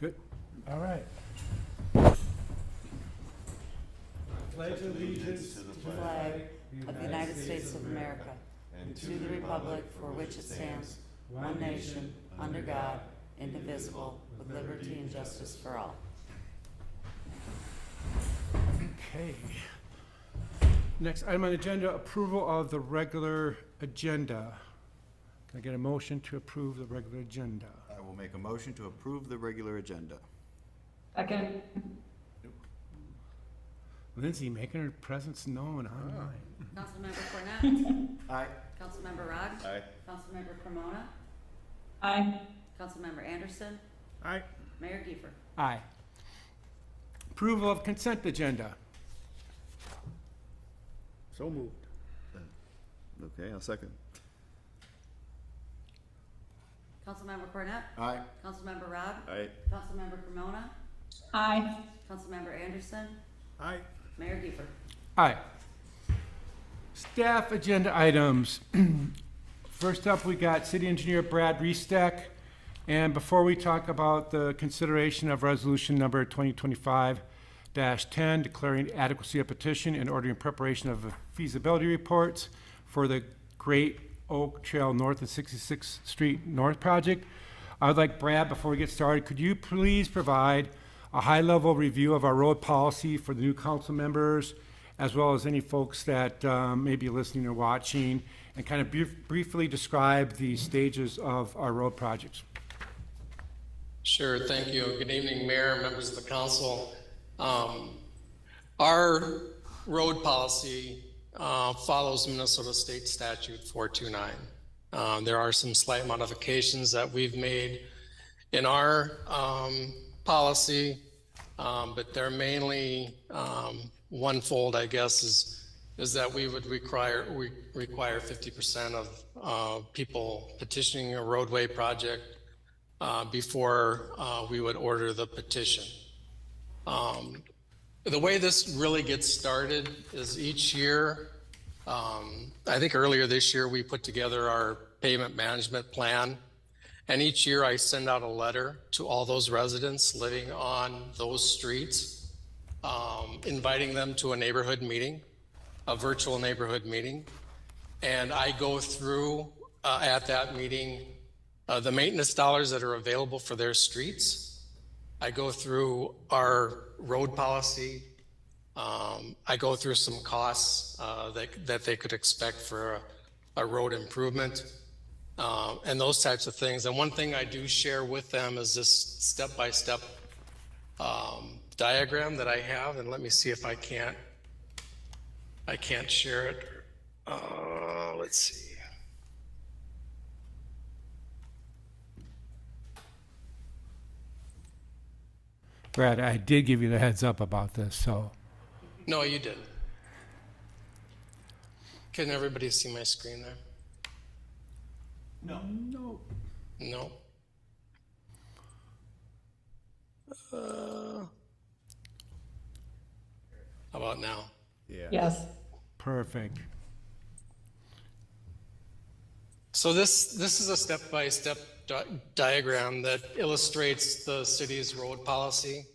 Good. All right. Pledge allegiance to the flag of the United States of America and to the republic for which it stands, one nation, under God, indivisible, with liberty and justice for all. Okay. Next item on the agenda, approval of the regular agenda. Can I get a motion to approve the regular agenda? I will make a motion to approve the regular agenda. Second. Lindsay making her presence known online. Councilmember Cornett. Aye. Councilmember Rogg. Aye. Councilmember Cremona. Aye. Councilmember Anderson. Aye. Mayor Giefer. Aye. Approval of consent agenda. So moved. Okay, I'll second. Councilmember Cornett. Aye. Councilmember Rogg. Aye. Councilmember Cremona. Aye. Councilmember Anderson. Aye. Mayor Giefer. Aye. Staff agenda items. First up, we got City Engineer Brad Reifsteck. And before we talk about the consideration of resolution number 2025-10, declaring adequacy of petition and ordering preparation of the feasibility reports for the Great Oak Trail North and 66th Street North project, I would like Brad, before we get started, could you please provide a high-level review of our road policy for the new council members, as well as any folks that may be listening or watching, and kind of briefly describe the stages of our road projects? Sure, thank you. Good evening, Mayor, members of the council. Our road policy follows Minnesota State Statute 429. There are some slight modifications that we've made in our policy, but they're mainly one-fold, I guess, is that we would require 50% of people petitioning a roadway project before we would order the petition. The way this really gets started is each year, I think earlier this year, we put together our pavement management plan. And each year I send out a letter to all those residents living on those streets, inviting them to a neighborhood meeting, a virtual neighborhood meeting. And I go through at that meeting the maintenance dollars that are available for their streets. I go through our road policy. I go through some costs that they could expect for a road improvement and those types of things. And one thing I do share with them is this step-by-step diagram that I have. And let me see if I can't share it. Let's see. Brad, I did give you the heads up about this, so. No, you did. Can everybody see my screen there? No. No. How about now? Yeah. Yes. Perfect. So this is a step-by-step diagram that illustrates the city's road policy.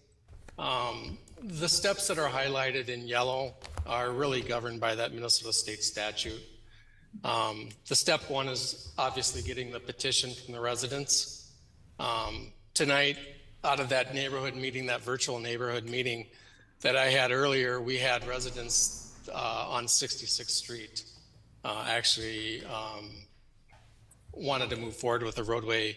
The steps that are highlighted in yellow are really governed by that Minnesota State statute. The step one is obviously getting the petition from the residents. Tonight, out of that neighborhood meeting, that virtual neighborhood meeting that I had earlier, we had residents on 66th Street actually wanted to move forward with a roadway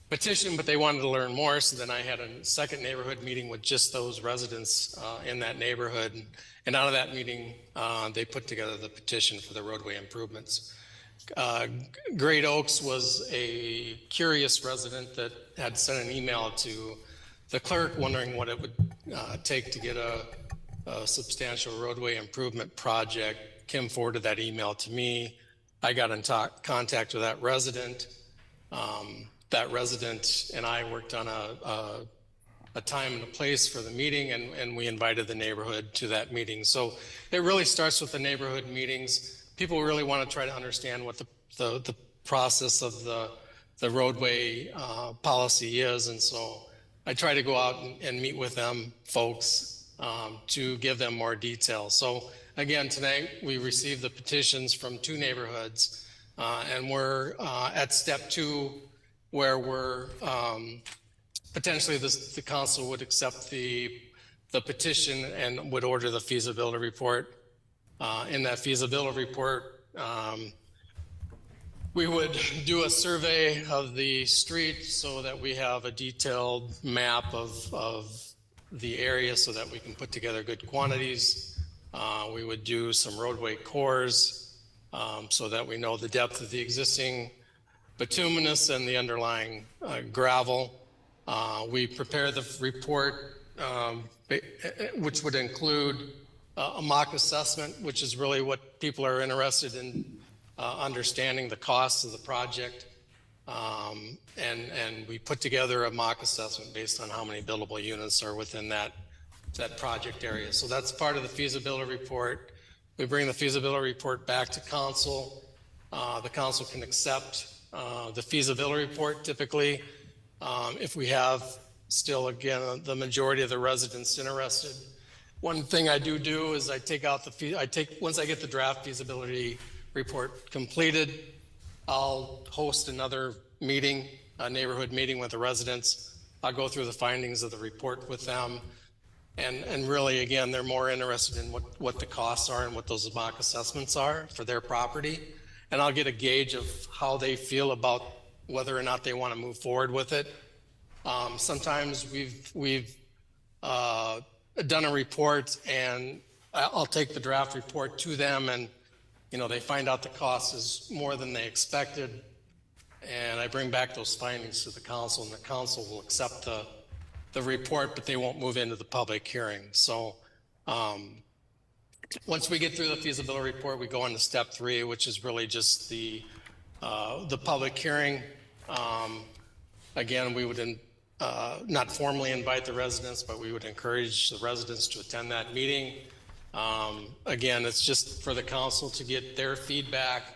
petition, but they wanted to learn more. So then I had a second neighborhood meeting with just those residents in that neighborhood. And out of that meeting, they put together the petition for the roadway improvements. Great Oaks was a curious resident that had sent an email to the clerk wondering what it would take to get a substantial roadway improvement project. Kim forwarded that email to me. I got in contact with that resident. That resident and I worked on a time and a place for the meeting, and we invited the neighborhood to that meeting. So it really starts with the neighborhood meetings. People really want to try to understand what the process of the roadway policy is, and so I try to go out and meet with them folks to give them more detail. So again, tonight we received the petitions from 2 neighborhoods and we're at step 2 where we're potentially the council would accept the petition and would order the feasibility report. In that feasibility report, we would do a survey of the street so that we have a detailed map of the area so that we can put together good quantities. We would do some roadway cores so that we know the depth of the existing bituminous and the underlying gravel. We prepare the report, which would include a mock assessment, which is really what people are interested in understanding the costs of the project. And we put together a mock assessment based on how many buildable units are within that project area. So that's part of the feasibility report. We bring the feasibility report back to council. The council can accept the feasibility report typically. If we have still, again, the majority of the residents interested. One thing I do is I take out once I get the draft feasibility report completed, I'll host another meeting, a neighborhood meeting with the residents. I'll go through the findings of the report with them. And really, again, they're more interested in what the costs are and what those mock assessments are for their property. And I'll get a gauge of how they feel about whether or not they want to move forward with it. Sometimes we've done a report and I'll take the draft report to them and they find out the cost is more than they expected. And I bring back those findings to the council and the council will accept the report, but they won't move into the public hearing. So once we get through the feasibility report, we go on to step 3, which is really just the public hearing. Again, we would not formally invite the residents, but we would encourage the residents to attend that meeting. Again, it's just for the council to get their feedback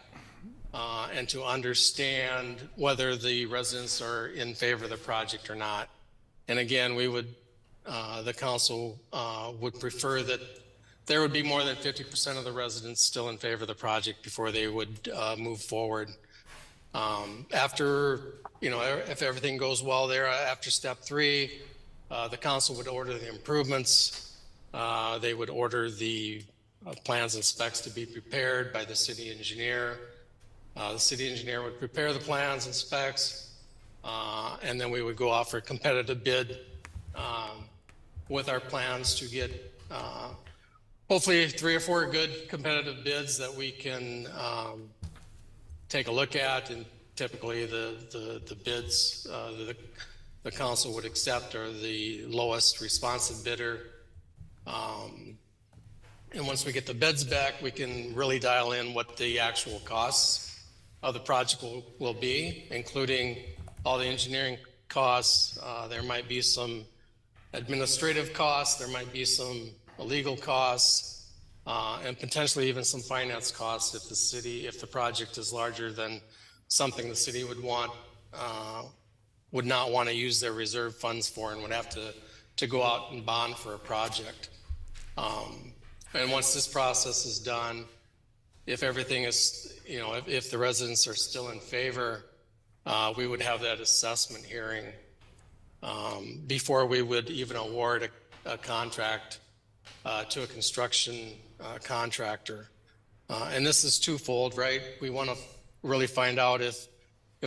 and to understand whether the residents are in favor of the project or not. And again, we would, the council would prefer that there would be more than 50% of the residents still in favor of the project before they would move forward. After, if everything goes well there, after step 3, the council would order the improvements. They would order the plans and specs to be prepared by the city engineer. The city engineer would prepare the plans and specs, and then we would go out for a competitive bid with our plans to get hopefully 3 or 4 good competitive bids that we can take a look at. And typically the bids the council would accept are the lowest responsive bidder. And once we get the bids back, we can really dial in what the actual costs of the project will be, including all the engineering costs. There might be some administrative costs, there might be some legal costs, and potentially even some finance costs if the project is larger than something the city would not want to use their reserve funds for and would have to go out and bond for a project. And once this process is done, if everything is, if the residents are still in favor, we would have that assessment hearing before we would even award a contract to a construction contractor. And this is twofold, right? We want to really find out if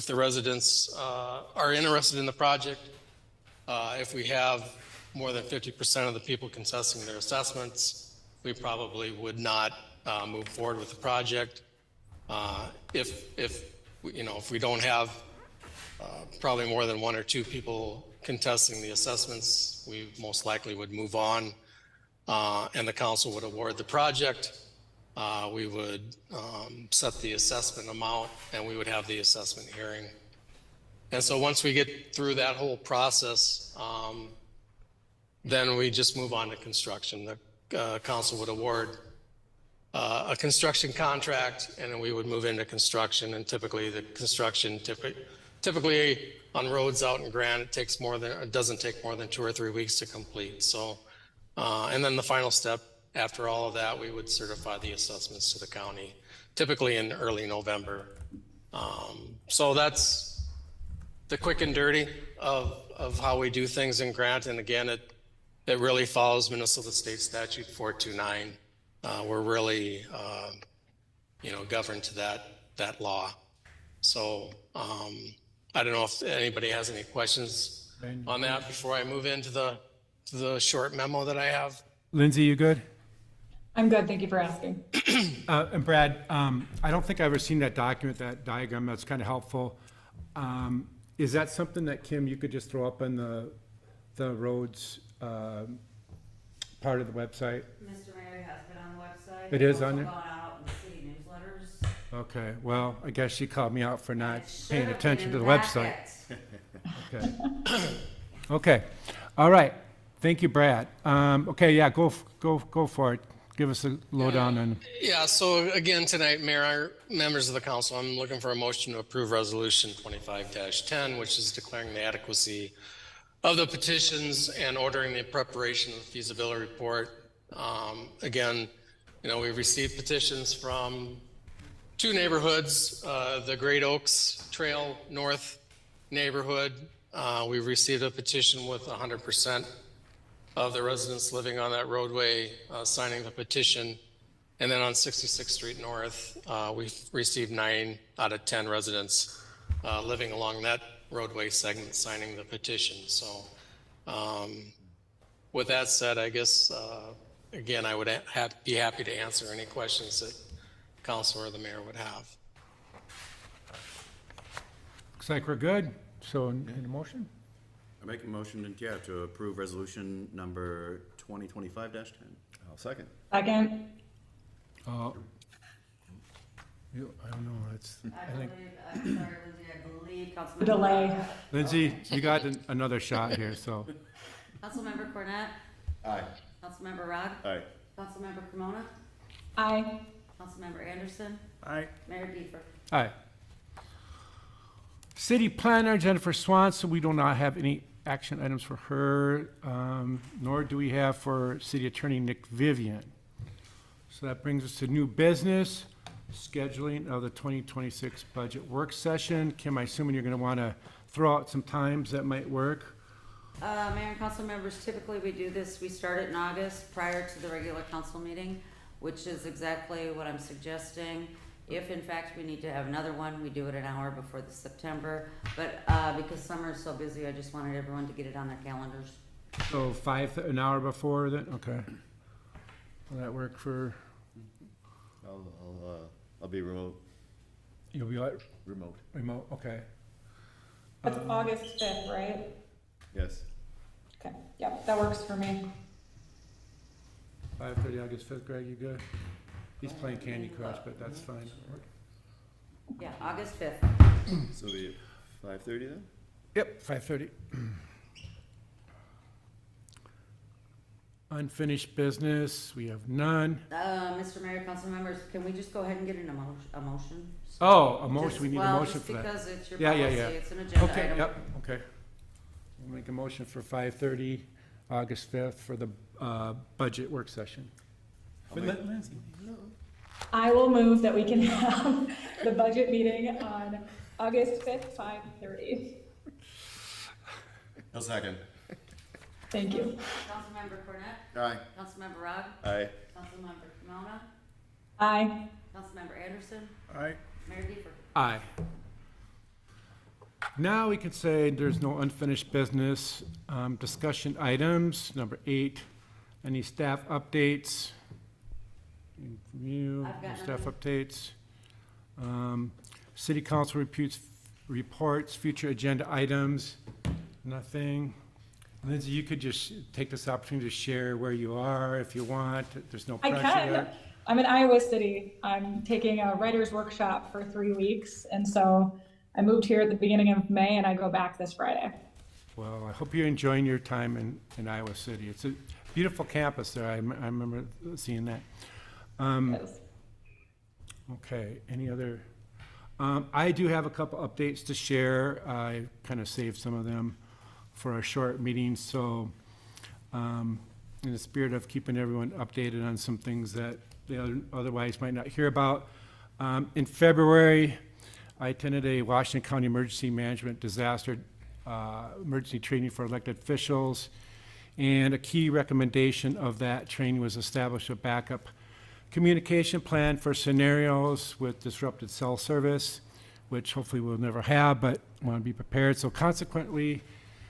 the residents are interested in the project. If we have more than 50% of the people contesting their assessments, we probably would not move forward with the project. If we don't have probably more than 1 or 2 people contesting the assessments, we most likely would move on, and the council would award the project. We would set the assessment amount, and we would have the assessment hearing. And so once we get through that whole process, then we just move on to construction. The council would award a construction contract, and then we would move into construction. And typically the construction typically on roads out in Grant, it doesn't take more than 2 or 3 weeks to complete. So, and then the final step after all of that, we would certify the assessments to the county, typically in early November. So that's the quick and dirty of how we do things in Grant. And again, it really follows Minnesota State Statute 429. We're really, governed to that law. So I don't know if anybody has any questions on that before I move into the short memo that I have. Lindsay, you good? I'm good. Thank you for asking. And Brad, I don't think I've ever seen that document, that diagram. That's kind of helpful. Is that something that, Kim, you could just throw up on the roads part of the website? Mr. Mayor, it has been on the website. It is on there? It's also gone out in the city newsletters. Okay, well, I guess she called me out for not It should paying have attention to been the in website. packets. Okay. Okay, all right. Thank you, Brad. Okay, yeah, go for it. Give us a lowdown on. Yeah, so again, tonight, Mayor, members of the council, I'm looking for a motion to approve Resolution 25-10, which is declaring the adequacy of the petitions and ordering the preparation of the feasibility report. Again, we received petitions from 2 neighborhoods, the Great Oaks Trail North neighborhood. We received a petition with 100% of the residents living on that roadway signing the petition. And then on 66th Street North, we received 9 out of 10 residents living along that roadway segment signing the petition. So with that said, I guess, again, I would be happy to answer any questions that council or the mayor would have. Looks like we're good. So, need a motion? I make a motion, to approve resolution number 2025-10. I'll second. Second. I don't know, it's, I think, I'm sorry, Lindsay, I believe Councilmember. Delay. Lindsay, you got another shot here, so. Councilmember Cornett, Aye. Councilmember Rod, Aye. Councilmember Cremona, Aye. Councilmember Anderson, Aye. Mayor Deeper. Aye. City planner Jennifer Swanson, we do not have any action items for her, nor do we have for city attorney Nick Vivian. So that brings us to new business, scheduling of the 2026 budget work session. Kim, I assuming you're gonna wanna throw out some times that might work? Mayor and council members, typically we do this, we start it in August prior to the regular council meeting, which is exactly what I'm suggesting. If in fact we need to have another one, we do it an hour before the September. But because summer is so busy, I just wanted everyone to get it on their calendars. So an hour before then, okay. Will that work for, I'll be remote. you'll be like, Remote. remote, okay. That's August 5th, right? Yes. Okay. Yep, that works for me. 5:30 August 5th, Greg, you good? He's playing Candy Crush, but that's fine. Yeah, August 5th. So be 5:30 then? Yep, 5:30. Unfinished business, we have none. Mr. Mayor, council members, can we just go ahead and get an a motion? Oh, a motion, Just- we need a well, motion just for that. because it's your Yeah, yeah, policy, yeah. it's an agenda Okay, item. yep, okay. We'll make a motion for 5:30, August 5th for the budget work session. But Lindsay, I will move that we can have the budget meeting on August 5th, 5:30. I'll second. Thank you. Councilmember Cornett, Aye. Councilmember Rod, Aye. Councilmember Cremona, Aye. Councilmember Anderson, Aye. Mayor Deeper. Aye. Now we can say there's no unfinished business. Discussion items, number 8, any staff updates? Anything from you, I've got staff none. updates. City council reports, future agenda items, nothing. Lindsay, you could just take this opportunity to share where you are if you want. There's no I pressure. can. I'm in Iowa City. I'm taking a writer's workshop for 3 weeks. And so I moved here at the beginning of May and I go back this Friday. Well, I hope you're enjoying your time in Iowa City. It's a beautiful campus there. I remember seeing that. Yes. Okay, any other? I do have a couple updates to share. I kind of saved some of them for a short meeting, so in the spirit of keeping everyone updated on some things that they otherwise might not hear about. In February, I attended a Washington County Emergency Management Disaster Emergency Training for elected officials, and a key recommendation of that training was establish a backup communication plan for scenarios with disrupted cell service, which hopefully we'll never have, but want to be prepared. So consequently,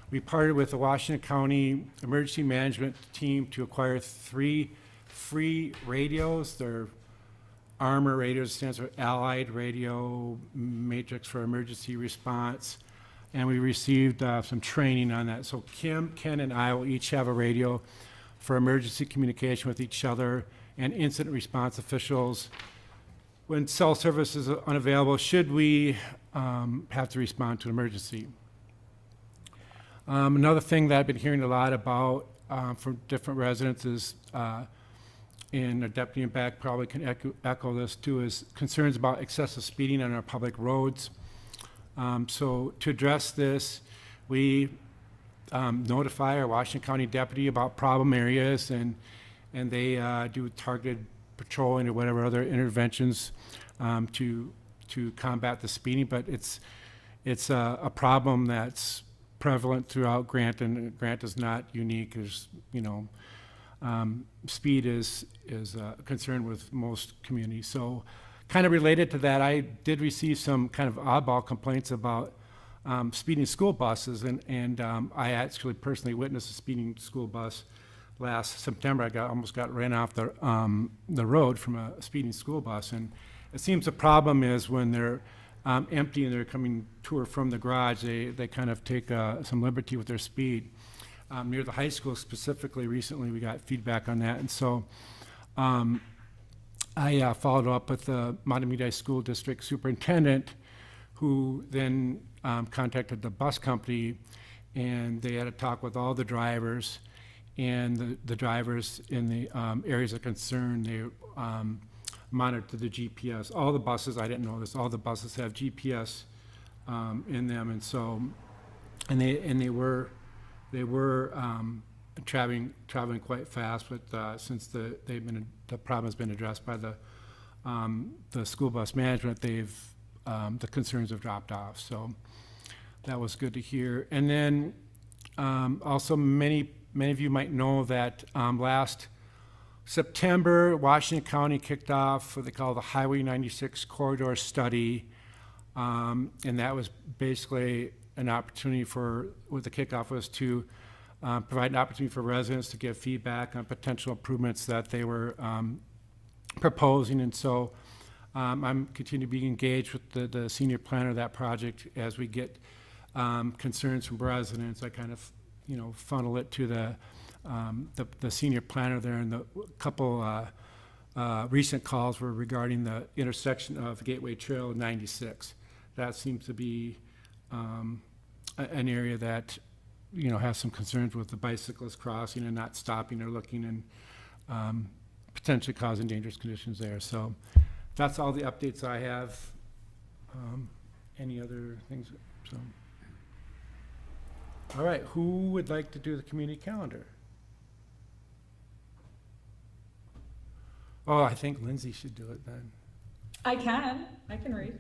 we partnered with the Washington County Emergency Management team to acquire 3 free radios. They're Armor radios, stands for Allied Radio Matrix for Emergency Response. And we received some training on that. So Kim, Ken, and I will each have a radio for emergency communication with each other and incident response officials when cell service is unavailable, should we have to respond to an emergency. Another thing that I've been hearing a lot about from different residents is, and our deputy in back probably can echo this too, is concerns about excessive speeding on our public roads. So to address this, we notify our Washington County deputy about problem areas, and they do targeted patrolling or whatever other interventions to combat the speeding. But it's a problem that's prevalent throughout Grant, and Grant is not unique. There's, speed is a concern with most communities. So kind of related to that, I did receive some kind of oddball complaints about speeding school buses, and I actually personally witnessed a speeding school bus last September. I almost got ran off the road from a speeding school bus, and it seems the problem is when they're empty and they're coming to or from the garage, they kind of take some liberty with their speed. Near the high school specifically, recently we got feedback on that, and so I followed up with the Mahtomedi School District Superintendent, who then contacted the bus company, and they had a talk with all the drivers, and the drivers in the areas of concern, they monitor the GPS. All the buses, I didn't know this, all the buses have GPS in them, and so, and they were traveling quite fast, but since the problem has been addressed by the school bus management, the concerns have dropped off. So that was good to hear. And then also many of you might know that last September, Washington County kicked off what they call the Highway 96 Corridor Study, and that was basically an opportunity what the kickoff was to provide an opportunity for residents to give feedback on potential improvements that they were proposing. And so I'm continuing to be engaged with the senior planner of that project as we get concerns from residents. I kind of, funnel it to the senior planner there, and the couple recent calls were regarding the intersection of Gateway Trail and 96. That seems to be an area that has some concerns with the bicyclists crossing and not stopping or looking, and potentially causing dangerous conditions there. So that's all the updates I have. Any other things? So, all right, who would like to do the community calendar? Oh, I think Lindsay should do it then. I can read.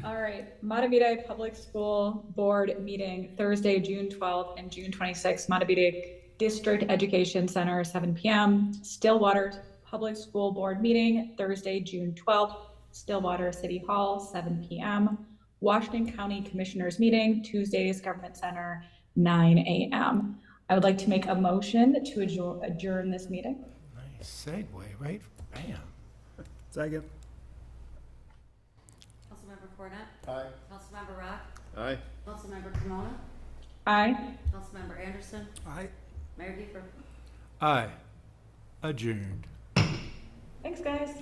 All right, Mahtomedi Public School Board meeting Thursday, June 12th and June 26th, Mahtomedi District Education Center, 7 p.m. Stillwater Public School Board meeting Thursday, June 12th, Stillwater City Hall, 7 p.m. Washington County Commissioners meeting Tuesdays, Government Center, 9 a.m. I would like to make a motion to adjourn this meeting. Nice segue, right? Bam. Second. Councilmember Cornett? Aye. Councilmember Rock? Aye. Councilmember Kimona? Aye. Councilmember Anderson? Aye. Mayor Giefer? Aye. Adjourned. Thanks, guys.